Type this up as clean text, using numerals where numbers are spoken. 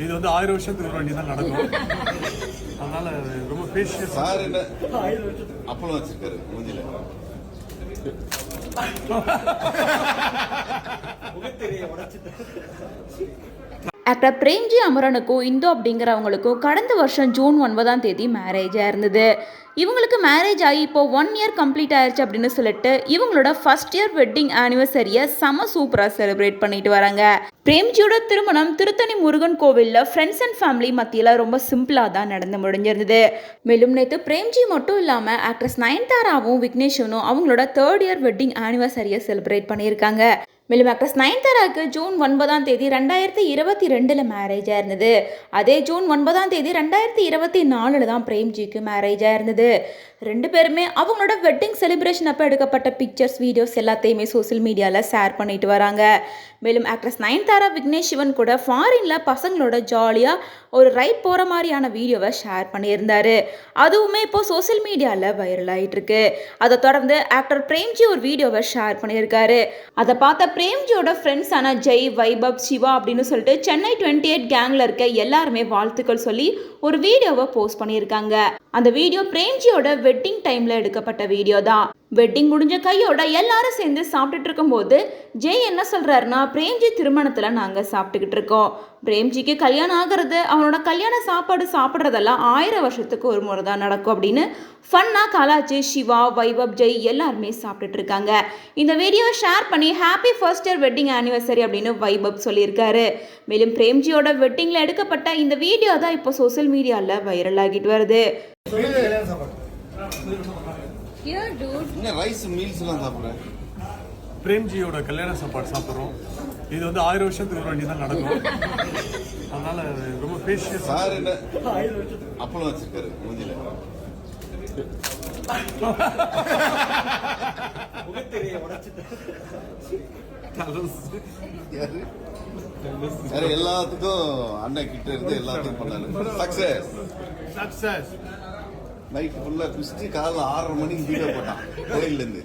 இது வந்து 1000 வருஷத்துக்கு ஒரு வாட்டி தான் நடக்கும். அதனால ரொம்ப பேஷியஸ். சார் என்ன அப்பளம் வச்சிருக்காரு மூஞ்சில. ஆக்டர் பிரேம்ஜி அமரனுக்கும் இந்து அப்படிங்கிறவங்களுக்கும் கடந்த வருஷம் ஜூன் 9ஆம் தேதி மேரேஜாக இருந்தது. இவங்களுக்கு மேரேஜ் ஆகி இப்போ 1 இயர் கம்ப்ளீட் ஆயிடுச்சு அப்படின்னு சொல்லிட்டு இவங்களோட ஃபர்ஸ்ட் இயர் வெட்டிங் ஆனிவர்சரியை செம சூப்பராக செலிப்ரேட் பண்ணிட்டு வராங்க. பிரேம்ஜியோட திருமணம் திருத்தணி முருகன் கோவிலில் ஃப்ரெண்ட்ஸ் அண்ட் ஃபேமிலி மத்தியில் ரொம்ப சிம்பிளாக தான் நடந்து முடிஞ்சிருந்தது. மேலும் நேற்று பிரேம்ஜி மட்டும் இல்லாமல் ஆக்ட்ரஸ் நயன்தாராவும் விக்னேஷனும் அவங்களோட 3rd இயர் வெட்டிங் ஆனிவர்சரியை செலிப்ரேட் பண்ணியிருக்காங்க. மேலும் ஆக்ட்ரஸ் நயன்தாராவுக்கு ஜூன் 9ஆம் தேதி 2022 மேரேஜாக இருந்தது. அதே ஜூன் 9ஆம் தேதி 2024 தான் பிரேம்ஜிக்கு மேரேஜாக இருந்தது. 2 பேருமே அவங்களோட வெட்டிங் செலிப்ரேஷன் அப்போ எடுக்கப்பட்ட பிக்சர்ஸ் வீடியோஸ் எல்லாத்தையுமே சோசியல் மீடியாவில் ஷேர் பண்ணிட்டு வராங்க. மேலும் ஆக்ட்ரஸ் நயன்தாரா விக்னேஷ் சிவன் கூட ஃபாரினில் பசங்களோட ஜாலியாக ஒரு ரைட் போகிற மாதிரியான வீடியோவை ஷேர் பண்ணியிருந்தாரு. அதுவுமே இப்போ சோசியல் மீடியாவில் வைரல் ஆகிட்டு இருக்கு. அதை தொடர்ந்து ஆக்டர் பிரேம்ஜி ஒரு வீடியோவை ஷேர் பண்ணியிருக்காரு. அதை பார்த்த பிரேம்ஜியோட ஃப்ரெண்ட்ஸான ஜெய், வைபப், சிவா அப்படின்னு சொல்லிட்டு சென்னை 28 கேங்கில் இருக்க எல்லாருமே வாழ்த்துக்கள் சொல்லி ஒரு வீடியோவை போஸ்ட் பண்ணியிருக்காங்க. அந்த வீடியோ பிரேம்ஜியோட வெட்டிங் டைமில் எடுக்கப்பட்ட வீடியோ தான். வெட்டிங் முடிஞ்ச கையோட எல்லாரும் சேர்ந்து சாப்பிட்டுட்டு இருக்கும்போது ஜெய் என்ன சொல்கிறாருன்னா, பிரேம்ஜி திருமணத்தில் நாங்கள் சாப்பிட்டுக்கிட்டு இருக்கோம். பிரேம்ஜிக்கு கல்யாணம் ஆகிறது, அவனோட கல்யாண சாப்பாடு சாப்பிட்றதெல்லாம் 1000 வருஷத்துக்கு ஒரு முறை தான் நடக்கும் அப்படின்னு ஃபன்னாக கலாச்சி சிவா, வைபப், ஜெய் எல்லாருமே சாப்பிட்டுட்டு இருக்காங்க. இந்த வீடியோவை ஷேர் பண்ணி happy first year wedding anniversary அப்படின்னு வைபப் சொல்லியிருக்காரு. மேலும் பிரேம்ஜியோட வெட்டிங்கில் எடுக்கப்பட்ட இந்த வீடியோ தான் இப்போ சோசியல் மீடியாவில் வைரல் ஆகிட்டு வருது. பிரேம்ஜியோட கல்யாண சாப்பாடு சாப்பிட்றோம். இது வந்து 1000 வருஷத்துக்கு ஒரு வாட்டி தான் நடக்கும். அதனால ரொம்ப பேஷியஸ். சார் என்ன அப்பளம் வச்சிருக்காரு மூஞ்சில. எல்லாத்துக்கும் அண்ணன் கிட்ட இருந்து எல்லாத்தையும் பண்ணாரு. சக்சஸ். நைட் ஃபுல்லா குஸ்தி காலைல 6:30 மணிக்கு வீடியோ போட்டான் கோயில்ல இருந்து.